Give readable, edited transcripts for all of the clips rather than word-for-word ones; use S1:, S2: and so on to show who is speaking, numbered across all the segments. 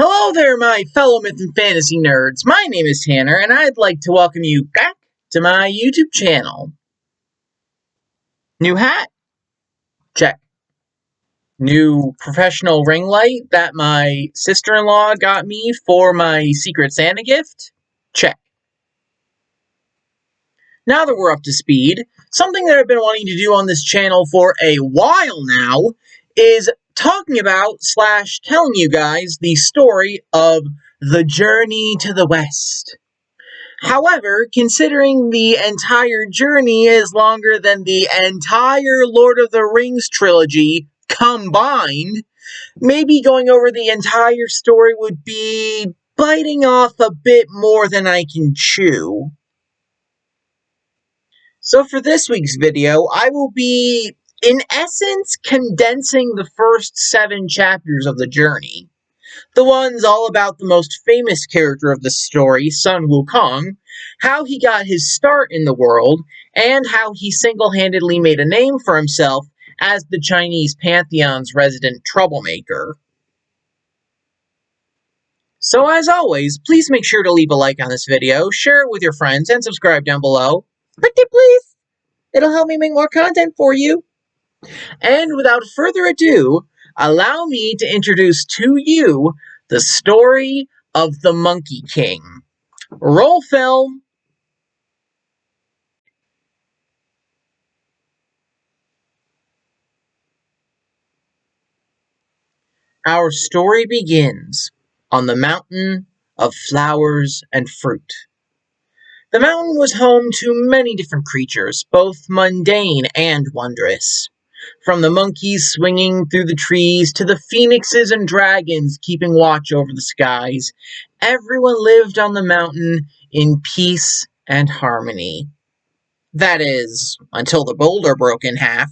S1: Hello there, my fellow myth and fantasy nerds. My name is Tanner, and I'd like to welcome you back to my YouTube channel. New hat? Check. New professional ring light that my sister-in-law got me for my Secret Santa gift? Check. Now that we're up to speed, something that I've been wanting to do on this channel for a while now is talking about / telling you guys the story of the Journey to the West. However, considering the entire journey is longer than the entire Lord of the Rings trilogy combined, maybe going over the entire story would be biting off a bit more than I can chew. So for this week's video, I will be, in essence, condensing the first 7 chapters of the journey. The ones all about the most famous character of the story, Sun Wukong, how he got his start in the world, and how he single-handedly made a name for himself as the Chinese pantheon's resident troublemaker. So as always, please make sure to leave a like on this video, share it with your friends, and subscribe down below. Pretty please! It'll help me make more content for you. And without further ado, allow me to introduce to you the story of the Monkey King. Roll film. Our story begins on the mountain of flowers and fruit. The mountain was home to many different creatures, both mundane and wondrous. From the monkeys swinging through the trees to the phoenixes and dragons keeping watch over the skies, everyone lived on the mountain in peace and harmony. That is, until the boulder broke in half.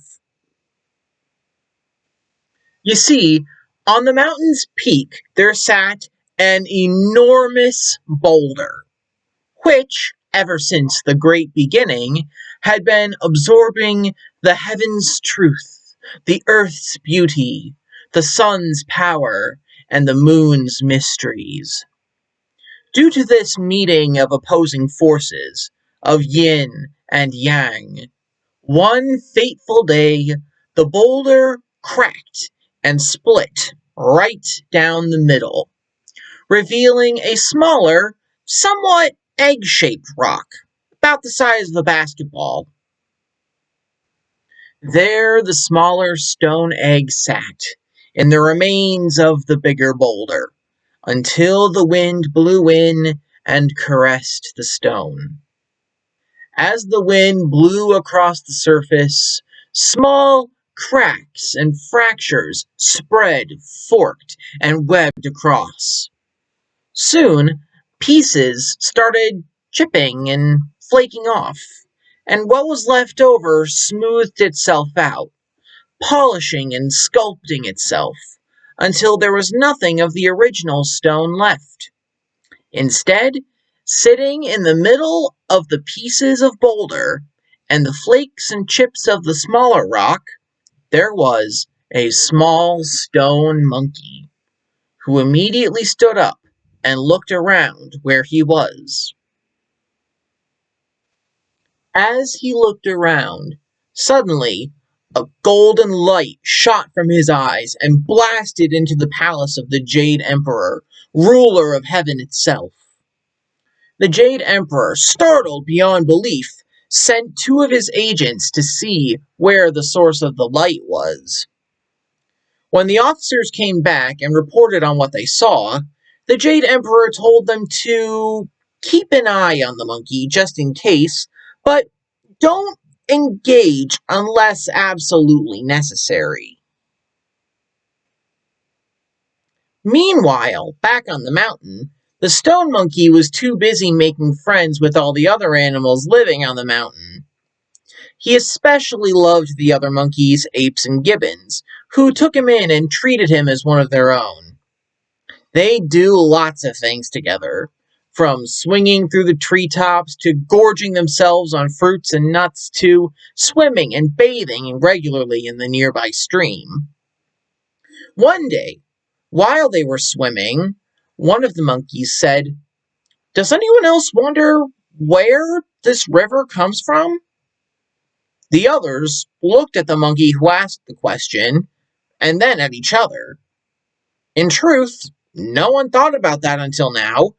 S1: You see, on the mountain's peak there sat an enormous boulder, which, ever since the great beginning, had been absorbing the heaven's truth, the earth's beauty, the sun's power, and the moon's mysteries. Due to this meeting of opposing forces, of yin and yang, one fateful day, the boulder cracked and split right down the middle, revealing a smaller, somewhat egg-shaped rock, about the size of a basketball. There the smaller stone egg sat, in the remains of the bigger boulder, until the wind blew in and caressed the stone. As the wind blew across the surface, small cracks and fractures spread, forked, and webbed across. Soon, pieces started chipping and flaking off, and what was left over smoothed itself out, polishing and sculpting itself, until there was nothing of the original stone left. Instead, sitting in the middle of the pieces of boulder and the flakes and chips of the smaller rock, there was a small stone monkey, who immediately stood up and looked around where he was. As he looked around, suddenly a golden light shot from his eyes and blasted into the palace of the Jade Emperor, ruler of heaven itself. The Jade Emperor, startled beyond belief, sent 2 of his agents to see where the source of the light was. When the officers came back and reported on what they saw, the Jade Emperor told them to keep an eye on the monkey just in case, but don't engage unless absolutely necessary. Meanwhile, back on the mountain, the stone monkey was too busy making friends with all the other animals living on the mountain. He especially loved the other monkeys, apes, and gibbons, who took him in and treated him as one of their own. They do lots of things together, from swinging through the treetops to gorging themselves on fruits and nuts to swimming and bathing regularly in the nearby stream. One day, while they were swimming, One of the monkeys said, "Does anyone else wonder where this river comes from?" The others looked at the monkey who asked the question, and then at each other. In truth, no one thought about that until now,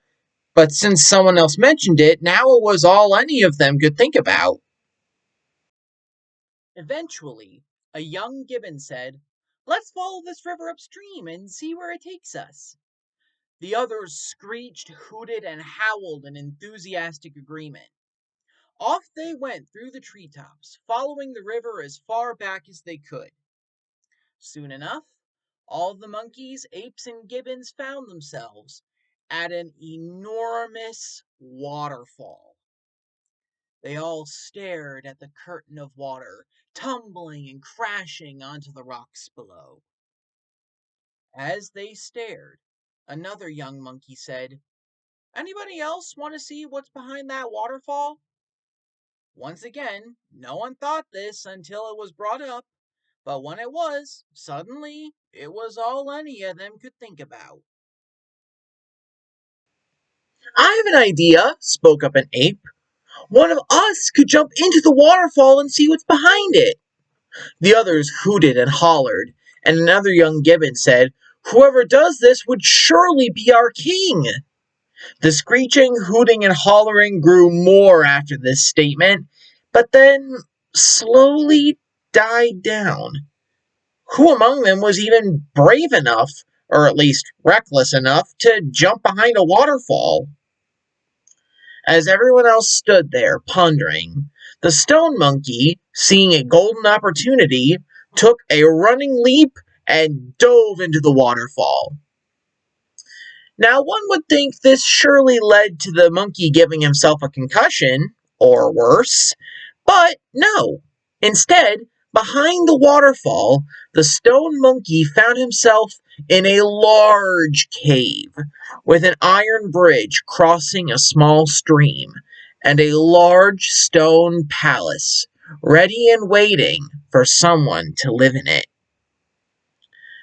S1: but since someone else mentioned it, now it was all any of them could think about. Eventually, a young gibbon said, "Let's follow this river upstream and see where it takes us." The others screeched, hooted, and howled in enthusiastic agreement. Off they went through the treetops, following the river as far back as they could. Soon enough, all the monkeys, apes, and gibbons found themselves at an enormous waterfall. They all stared at the curtain of water, tumbling and crashing onto the rocks below. As they stared, another young monkey said, "Anybody else want to see what's behind that waterfall?" Once again, no one thought this until it was brought up, but when it was, suddenly, it was all any of them could think about. "I have an idea," spoke up an ape. "One of us could jump into the waterfall and see what's behind it." The others hooted and hollered, and another young gibbon said, "Whoever does this would surely be our king." The screeching, hooting, and hollering grew more after this statement, but then slowly died down. Who among them was even brave enough, or at least reckless enough, to jump behind a waterfall? As everyone else stood there, pondering, the stone monkey, seeing a golden opportunity, took a running leap and dove into the waterfall. Now, one would think this surely led to the monkey giving himself a concussion, or worse, but no. Instead, behind the waterfall, the stone monkey found himself in a large cave, with an iron bridge crossing a small stream, and a large stone palace, ready and waiting for someone to live in it.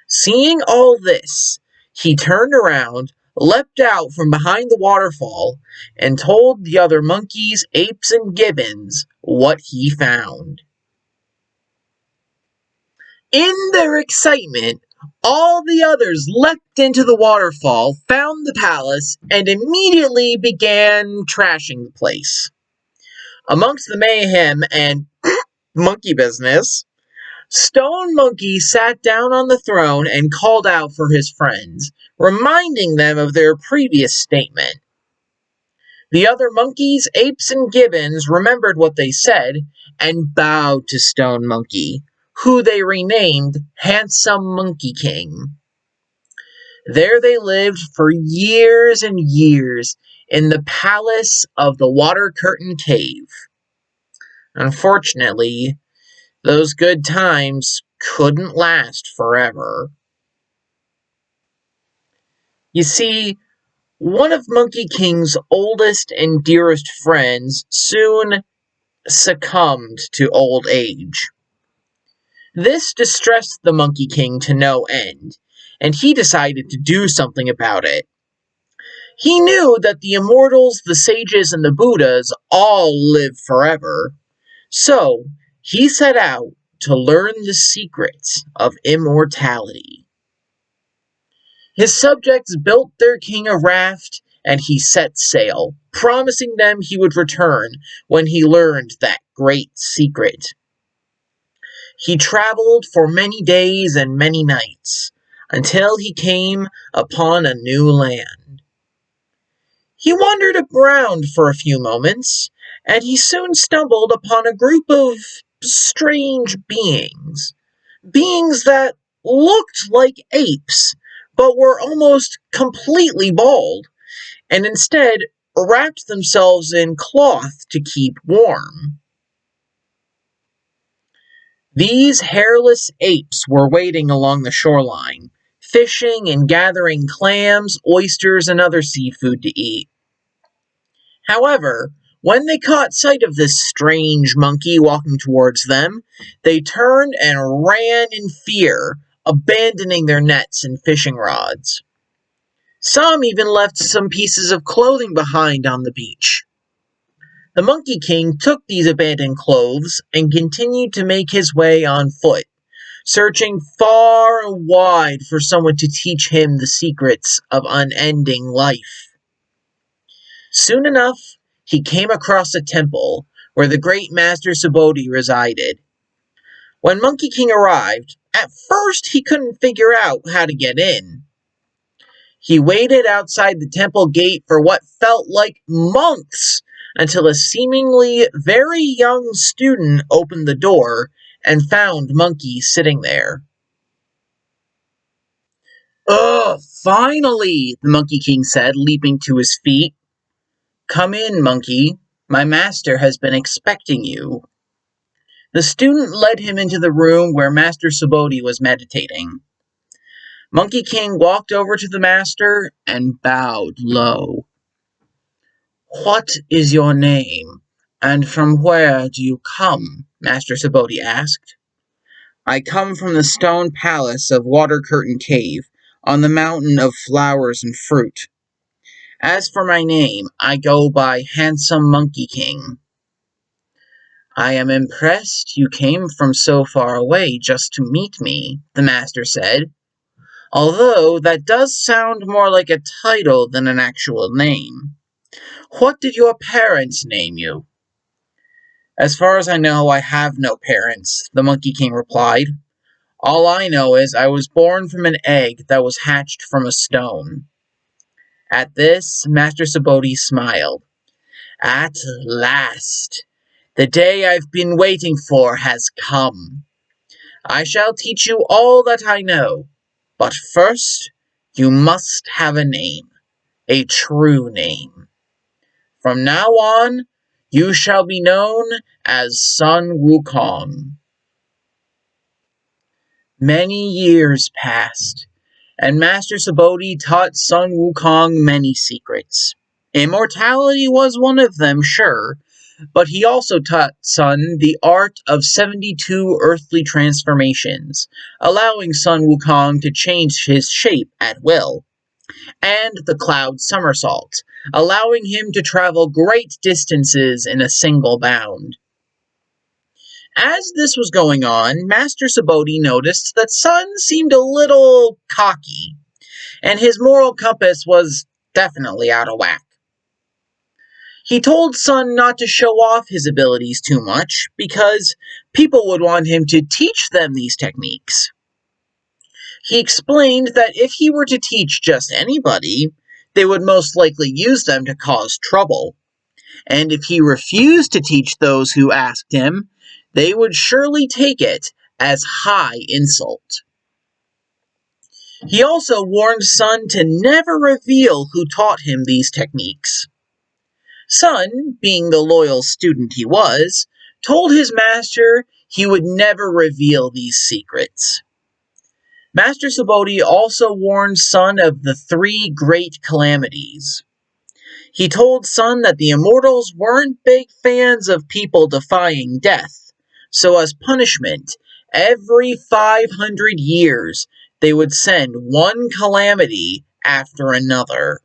S1: Seeing all this, he turned around, leapt out from behind the waterfall, and told the other monkeys, apes, and gibbons what he found. In their excitement, all the others leapt into the waterfall, found the palace, and immediately began trashing the place. Amongst the mayhem and monkey business, Stone Monkey sat down on the throne and called out for his friends, reminding them of their previous statement. The other monkeys, apes, and gibbons remembered what they said and bowed to Stone Monkey, who they renamed Handsome Monkey King. There they lived for years and years in the palace of the Water Curtain Cave. Unfortunately, those good times couldn't last forever. You see, one of Monkey King's oldest and dearest friends soon succumbed to old age. This distressed the Monkey King to no end, and he decided to do something about it. He knew that the immortals, the sages, and the Buddhas all live forever, so he set out to learn the secrets of immortality. His subjects built their king a raft, and he set sail, promising them he would return when he learned that great secret. He traveled for many days and many nights, until he came upon a new land. He wandered around for a few moments, and he soon stumbled upon a group of strange beings. Beings that looked like apes, but were almost completely bald, and instead wrapped themselves in cloth to keep warm. These hairless apes were waiting along the shoreline, fishing and gathering clams, oysters, and other seafood to eat. However, when they caught sight of this strange monkey walking towards them, they turned and ran in fear, abandoning their nets and fishing rods. Some even left some pieces of clothing behind on the beach. The Monkey King took these abandoned clothes and continued to make his way on foot, searching far and wide for someone to teach him the secrets of unending life. Soon enough, he came across a temple where the great Master Subodhi resided. When Monkey King arrived, at first he couldn't figure out how to get in. He waited outside the temple gate for what felt like months until a seemingly very young student opened the door and found Monkey sitting there. "Ugh, finally," the Monkey King said, leaping to his feet. "Come in, Monkey. My master has been expecting you." The student led him into the room where Master Subodhi was meditating. Monkey King walked over to the master and bowed low. "What is your name, and from where do you come?" Master Subodhi asked. "I come from the stone palace of Water Curtain Cave, on the mountain of flowers and fruit. As for my name, I go by Handsome Monkey King." "I am impressed you came from so far away just to meet me," the master said. "Although that does sound more like a title than an actual name. What did your parents name you?" "As far as I know, I have no parents," the Monkey King replied. "All I know is I was born from an egg that was hatched from a stone." At this, Master Subodhi smiled. "At last, the day I've been waiting for has come. I shall teach you all that I know, but first, you must have a name, a true name. From now on, you shall be known as Sun Wukong." Many years passed, and Master Subodhi taught Sun Wukong many secrets. Immortality was one of them, sure, but he also taught Sun the art of 72 earthly transformations, allowing Sun Wukong to change his shape at will, and the cloud somersault, allowing him to travel great distances in a single bound. As this was going on, Master Subodhi noticed that Sun seemed a little cocky, and his moral compass was definitely out of whack. He told Sun not to show off his abilities too much, because people would want him to teach them these techniques. He explained that if he were to teach just anybody, they would most likely use them to cause trouble, and if he refused to teach those who asked him, they would surely take it as high insult. He also warned Sun to never reveal who taught him these techniques. Sun, being the loyal student he was, told his master he would never reveal these secrets. Master Subodhi also warned Sun of the 3 great calamities. He told Sun that the Immortals weren't big fans of people defying death, so as punishment, every 500 years they would send one calamity after another.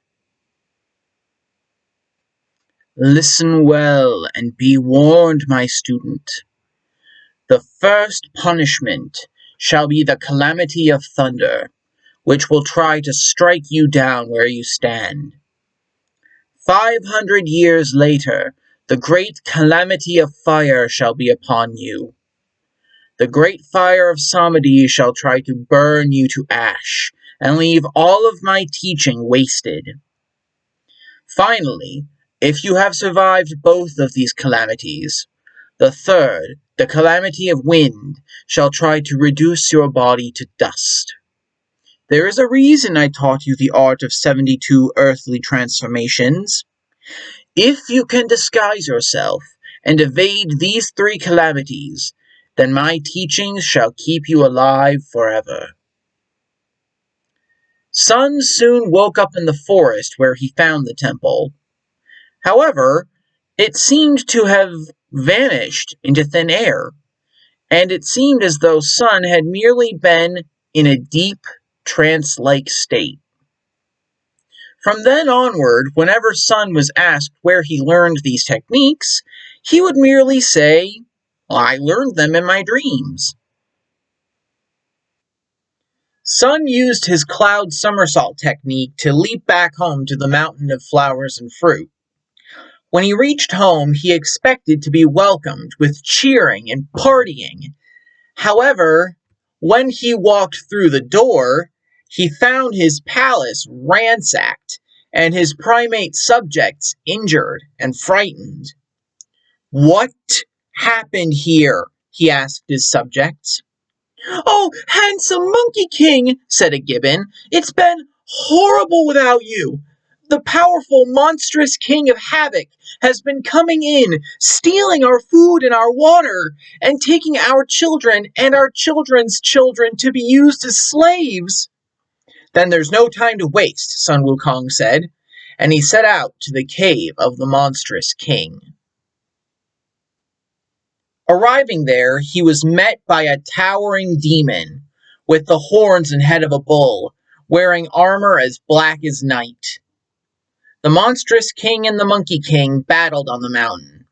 S1: "Listen well and be warned, my student. The first punishment shall be the calamity of thunder, which will try to strike you down where you stand. 500 years later, the great calamity of fire shall be upon you. The great fire of Samadhi shall try to burn you to ash, and leave all of my teaching wasted. Finally, if you have survived both of these calamities, the third, the calamity of wind, shall try to reduce your body to dust. There is a reason I taught you the art of 72 earthly transformations. If you can disguise yourself and evade these 3 calamities, then my teachings shall keep you alive forever." Sun soon woke up in the forest where he found the temple. However, it seemed to have vanished into thin air, and it seemed as though Sun had merely been in a deep, trance-like state. From then onward, whenever Sun was asked where he learned these techniques, he would merely say, "I learned them in my dreams." Sun used his cloud somersault technique to leap back home to the mountain of flowers and fruit. When he reached home, he expected to be welcomed with cheering and partying. However, when he walked through the door, he found his palace ransacked and his primate subjects injured and frightened. "What happened here?" he asked his subjects. "Oh, handsome Monkey King," said a gibbon, "it's been horrible without you. The powerful, monstrous king of havoc has been coming in, stealing our food and our water, and taking our children and our children's children to be used as slaves." "Then there's no time to waste," Sun Wukong said, and he set out to the cave of the monstrous king. Arriving there, he was met by a towering demon with the horns and head of a bull, wearing armor as black as night. The monstrous king and the Monkey King battled on the mountain,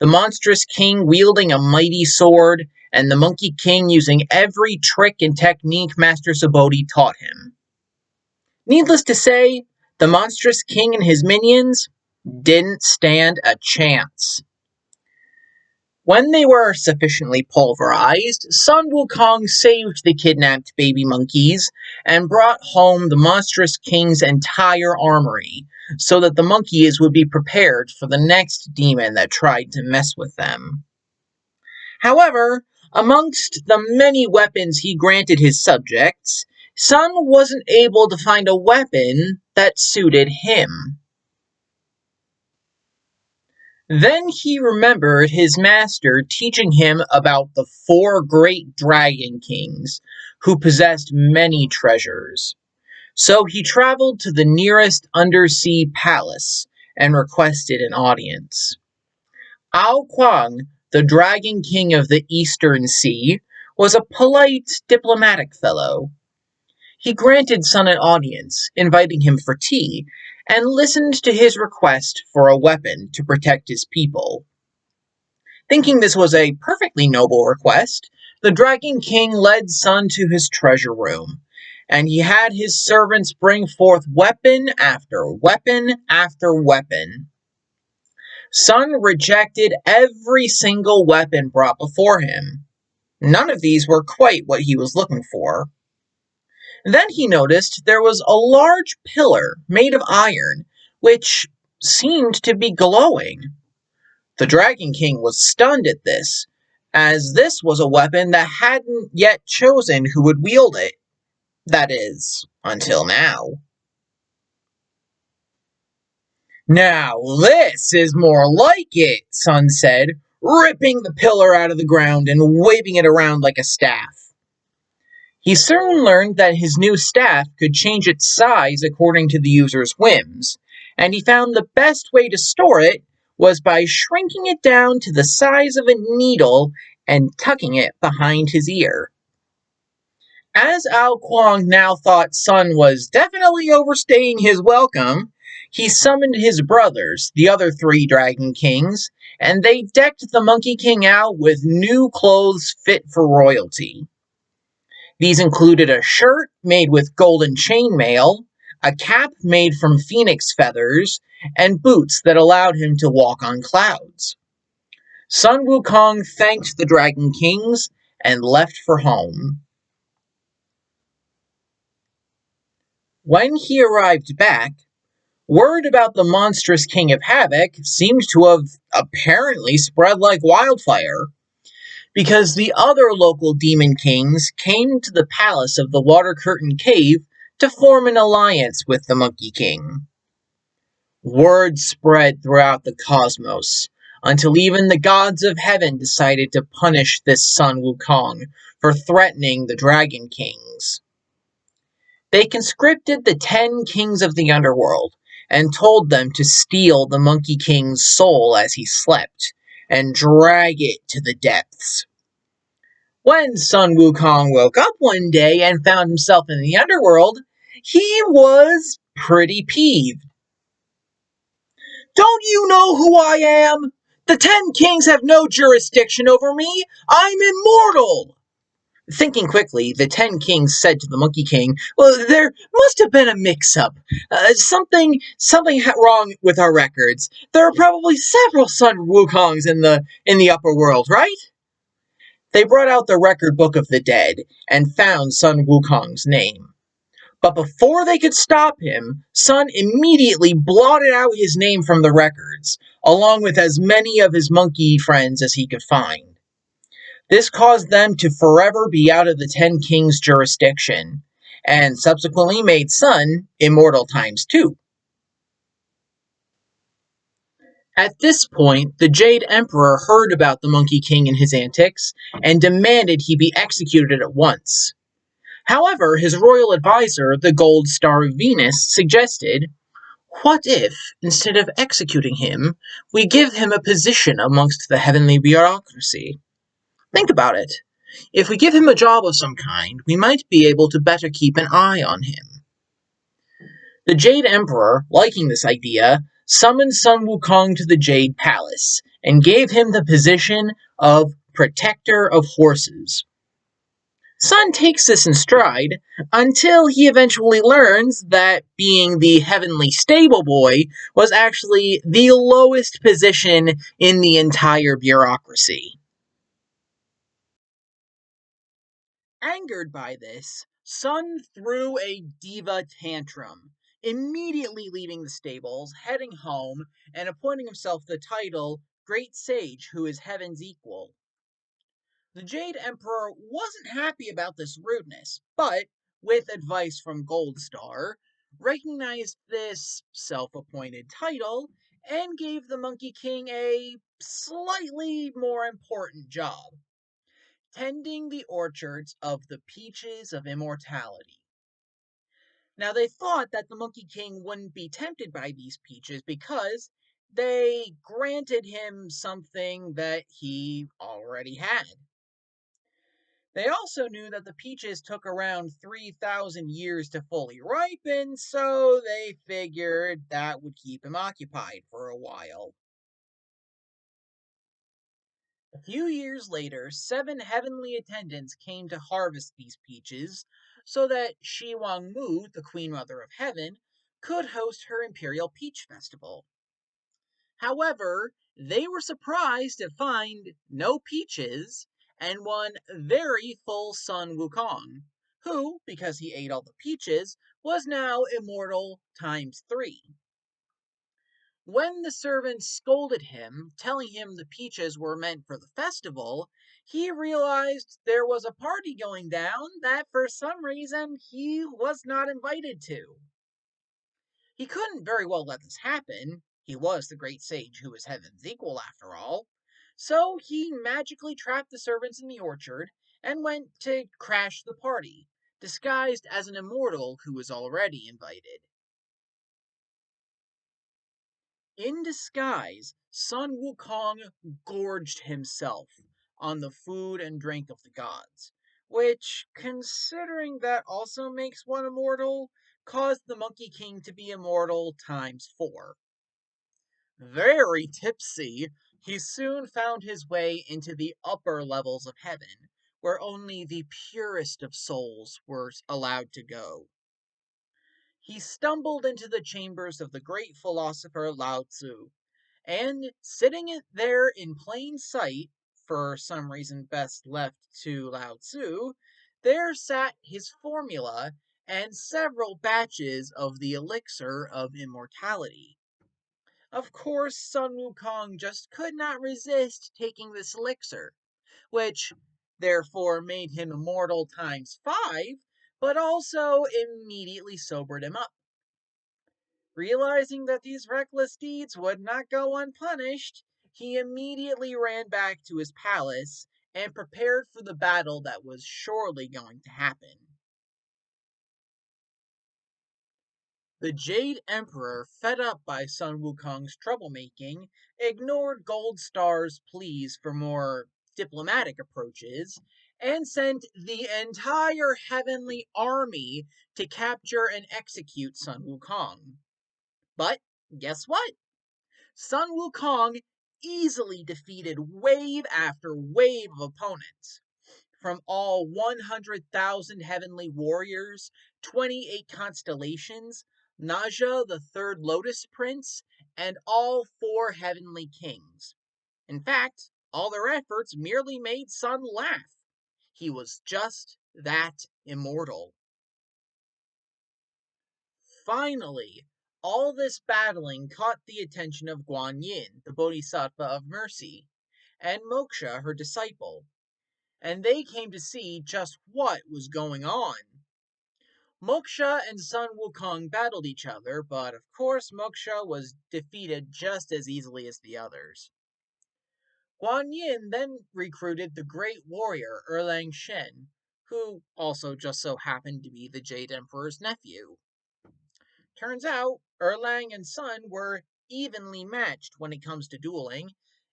S1: the monstrous king wielding a mighty sword, and the Monkey King using every trick and technique Master Subodhi taught him. Needless to say, the monstrous king and his minions didn't stand a chance. When they were sufficiently pulverized, Sun Wukong saved the kidnapped baby monkeys and brought home the monstrous king's entire armory, so that the monkeys would be prepared for the next demon that tried to mess with them. However, amongst the many weapons he granted his subjects, Sun wasn't able to find a weapon that suited him. Then he remembered his master teaching him about the 4 great dragon kings, who possessed many treasures. So he traveled to the nearest undersea palace and requested an audience. Ao Kuang, the dragon king of the Eastern Sea, was a polite, diplomatic fellow. He granted Sun an audience, inviting him for tea, and listened to his request for a weapon to protect his people. Thinking this was a perfectly noble request, the Dragon King led Sun to his treasure room, and he had his servants bring forth weapon after weapon after weapon. Sun rejected every single weapon brought before him. None of these were quite what he was looking for. Then he noticed there was a large pillar made of iron, which seemed to be glowing. The Dragon King was stunned at this, as this was a weapon that hadn't yet chosen who would wield it. That is, until now. "Now this is more like it," Sun said, ripping the pillar out of the ground and waving it around like a staff. He soon learned that his new staff could change its size according to the user's whims, and he found the best way to store it was by shrinking it down to the size of a needle and tucking it behind his ear. As Ao Kuang now thought Sun was definitely overstaying his welcome, he summoned his brothers, the other 3 Dragon Kings, and they decked the Monkey King out with new clothes fit for royalty. These included a shirt made with golden chainmail, a cap made from phoenix feathers, and boots that allowed him to walk on clouds. Sun Wukong thanked the Dragon Kings and left for home. When he arrived back, word about the monstrous King of Havoc seemed to have apparently spread like wildfire, because the other local demon kings came to the palace of the Water Curtain Cave to form an alliance with the Monkey King. Word spread throughout the cosmos, until even the gods of heaven decided to punish this Sun Wukong for threatening the Dragon Kings. They conscripted the 10 kings of the underworld and told them to steal the Monkey King's soul as he slept and drag it to the depths. When Sun Wukong woke up one day and found himself in the underworld, he was pretty peeved. "Don't you know who I am? The 10 Kings have no jurisdiction over me. I'm immortal!" Thinking quickly, the 10 Kings said to the Monkey King, "Well, there must have been a mix-up. Something wrong with our records. There are probably several Sun Wukongs in the upper world, right?" They brought out the record book of the dead and found Sun Wukong's name. But before they could stop him, Sun immediately blotted out his name from the records, along with as many of his monkey friends as he could find. This caused them to forever be out of the 10 Kings' jurisdiction, and subsequently made Sun immortal times 2. At this point, the Jade Emperor heard about the Monkey King and his antics, and demanded he be executed at once. However, his royal advisor, the Gold Star of Venus, suggested, "What if, instead of executing him, we give him a position amongst the heavenly bureaucracy? Think about it. If we give him a job of some kind, we might be able to better keep an eye on him." The Jade Emperor, liking this idea, summoned Sun Wukong to the Jade Palace and gave him the position of Protector of Horses. Sun takes this in stride until he eventually learns that being the heavenly stable boy was actually the lowest position in the entire bureaucracy. Angered by this, Sun threw a diva tantrum, immediately leaving the stables, heading home, and appointing himself the title Great Sage Who is Heaven's Equal. The Jade Emperor wasn't happy about this rudeness, but, with advice from Goldstar, recognized this self-appointed title and gave the Monkey King a slightly more important job: tending the orchards of the Peaches of Immortality. Now, they thought that the Monkey King wouldn't be tempted by these peaches because they granted him something that he already had. They also knew that the peaches took around 3,000 years to fully ripen, so they figured that would keep him occupied for a while. A few years later, 7 heavenly attendants came to harvest these peaches so that Shi Wang Mu, the Queen Mother of Heaven, could host her Imperial Peach Festival. However, they were surprised to find no peaches and one very full Sun Wukong, who, because he ate all the peaches, was now immortal times 3. When the servants scolded him, telling him the peaches were meant for the festival, he realized there was a party going down that for some reason he was not invited to. He couldn't very well let this happen. He was the great sage who was heaven's equal after all. So he magically trapped the servants in the orchard and went to crash the party, disguised as an immortal who was already invited. In disguise, Sun Wukong gorged himself on the food and drink of the gods, which, considering that also makes one immortal, caused the Monkey King to be immortal times 4. Very tipsy, he soon found his way into the upper levels of heaven, where only the purest of souls were allowed to go. He stumbled into the chambers of the great philosopher Lao Tzu, and sitting there in plain sight, for some reason best left to Lao Tzu, there sat his formula and several batches of the elixir of immortality. Of course, Sun Wukong just could not resist taking this elixir, which therefore made him immortal times 5, but also immediately sobered him up. Realizing that these reckless deeds would not go unpunished, he immediately ran back to his palace and prepared for the battle that was surely going to happen. The Jade Emperor, fed up by Sun Wukong's troublemaking, ignored Goldstar's pleas for more diplomatic approaches and sent the entire heavenly army to capture and execute Sun Wukong. But guess what? Sun Wukong easily defeated wave after wave of opponents. From all 100,000 heavenly warriors, 28 constellations, Naja, the third Lotus Prince, and all four heavenly kings. In fact, all their efforts merely made Sun laugh. He was just that immortal. Finally, all this battling caught the attention of Guan Yin, the Bodhisattva of mercy, and Moksha, her disciple, and they came to see just what was going on. Moksha and Sun Wukong battled each other, but of course Moksha was defeated just as easily as the others. Guan Yin then recruited the great warrior Erlang Shen, who also just so happened to be the Jade Emperor's nephew. Turns out, Erlang and Sun were evenly matched when it comes to dueling,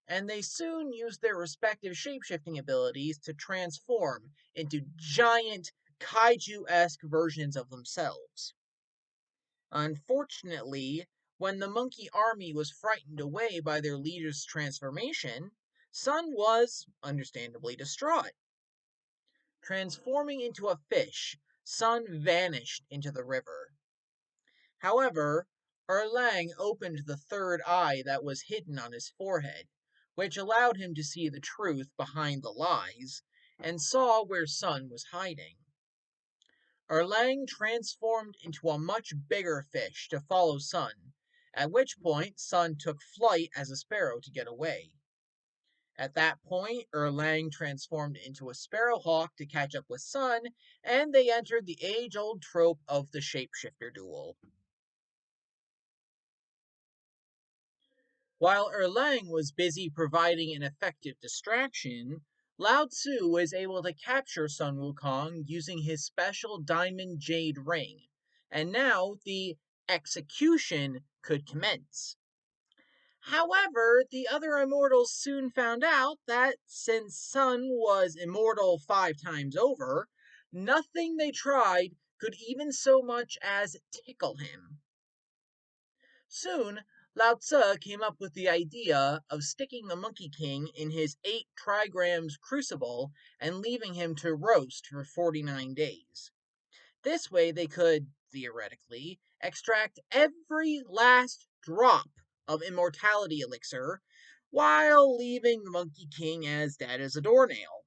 S1: and they soon used their respective shapeshifting abilities to transform into giant, kaiju-esque versions of themselves. Unfortunately, when the monkey army was frightened away by their leader's transformation, Sun was, understandably, distraught. Transforming into a fish, Sun vanished into the river. However, Erlang opened the third eye that was hidden on his forehead, which allowed him to see the truth behind the lies, and saw where Sun was hiding. Erlang transformed into a much bigger fish to follow Sun, at which point Sun took flight as a sparrow to get away. At that point, Erlang transformed into a sparrowhawk to catch up with Sun, and they entered the age-old trope of the shapeshifter duel. While Erlang was busy providing an effective distraction, Lao Tzu was able to capture Sun Wukong using his special diamond jade ring, and now the execution could commence. However, the other immortals soon found out that since Sun was immortal 5 times over, nothing they tried could even so much as tickle him. Soon, Lao Tzu came up with the idea of sticking the Monkey King in his 8 trigrams crucible and leaving him to roast for 49 days. This way they could, theoretically, extract every last drop of immortality elixir while leaving the Monkey King as dead as a doornail.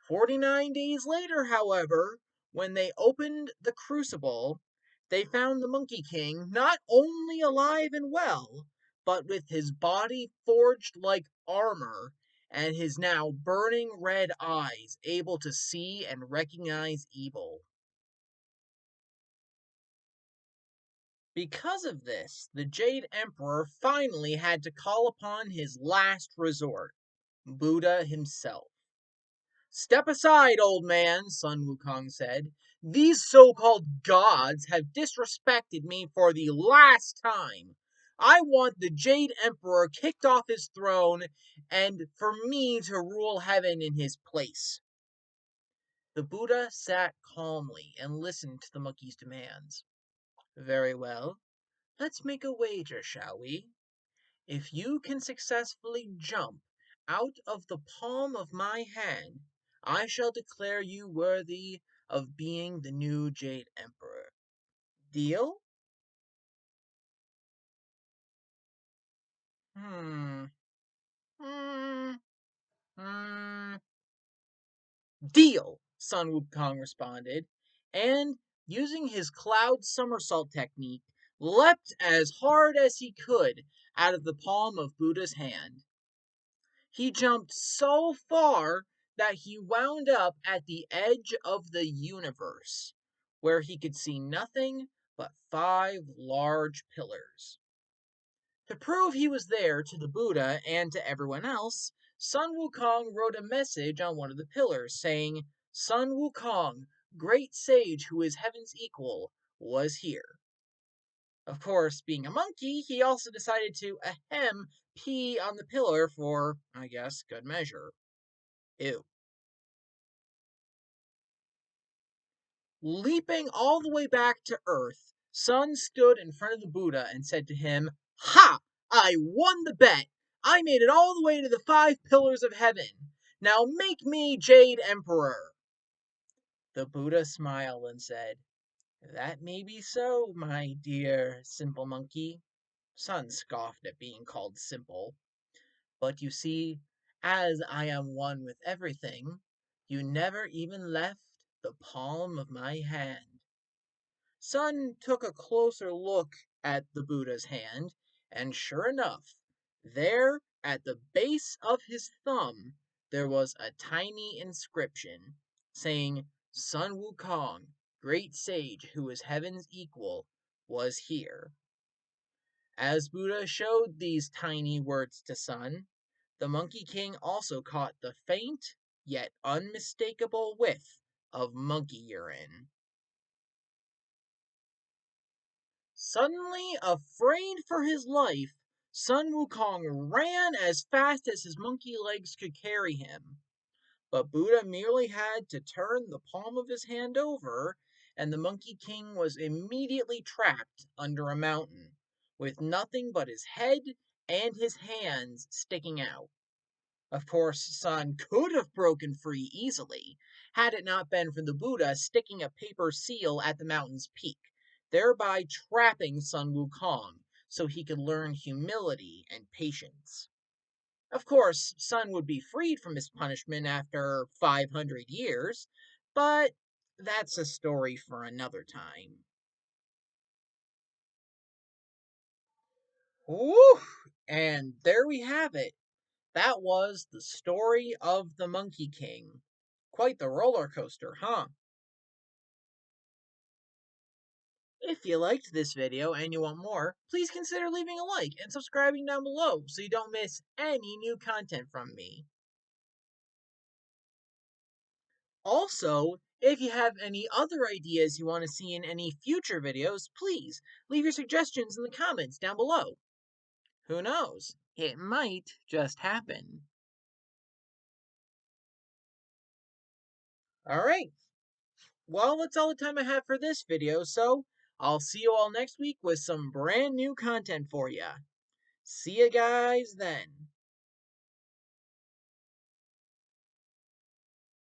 S1: 49 days later, however, when they opened the crucible, they found the Monkey King not only alive and well, but with his body forged like armor and his now burning red eyes able to see and recognize evil. Because of this, the Jade Emperor finally had to call upon his last resort, Buddha himself. "Step aside, old man," Sun Wukong said. "These so-called gods have disrespected me for the last time. I want the Jade Emperor kicked off his throne and for me to rule heaven in his place." The Buddha sat calmly and listened to the monkey's demands. "Very well. Let's make a wager, shall we? If you can successfully jump out of the palm of my hand, I shall declare you worthy of being the new Jade Emperor. Deal?" Hmm. Hmm. Hmm. Deal, Sun Wukong responded, and, using his cloud somersault technique, leapt as hard as he could out of the palm of Buddha's hand. He jumped so far that he wound up at the edge of the universe, where he could see nothing but 5 large pillars. To prove he was there to the Buddha and to everyone else, Sun Wukong wrote a message on one of the pillars saying, "Sun Wukong, great sage who is heaven's equal, was here." Of course, being a monkey, he also decided to pee on the pillar for, I guess, good measure. Ew. Leaping all the way back to Earth, Sun stood in front of the Buddha and said to him, "Ha! I won the bet! I made it all the way to the 5 pillars of heaven. Now make me Jade Emperor." The Buddha smiled and said, "That may be so, my dear simple monkey." Sun scoffed at being called simple. "But you see, as I am one with everything, you never even left the palm of my hand." Sun took a closer look at the Buddha's hand, and sure enough, there at the base of his thumb there was a tiny inscription saying, "Sun Wukong, great sage who is heaven's equal, was here." As Buddha showed these tiny words to Sun, the Monkey King also caught the faint yet unmistakable whiff of monkey urine. Suddenly afraid for his life, Sun Wukong ran as fast as his monkey legs could carry him. But Buddha merely had to turn the palm of his hand over, and the Monkey King was immediately trapped under a mountain, with nothing but his head and his hands sticking out. Of course, Sun could have broken free easily, had it not been for the Buddha sticking a paper seal at the mountain's peak, thereby trapping Sun Wukong so he could learn humility and patience. Of course, Sun would be freed from his punishment after 500 years, but that's a story for another time. Woo! And there we have it. That was the story of the Monkey King. Quite the roller coaster, huh? If you liked this video and you want more, please consider leaving a like and subscribing down below so you don't miss any new content from me. Also, if you have any other ideas you want to see in any future videos, please leave your suggestions in the comments down below. Who knows? It might just happen. Alright, well, that's all the time I have for this video, so I'll see you all next week with some brand new content for ya. See you guys then.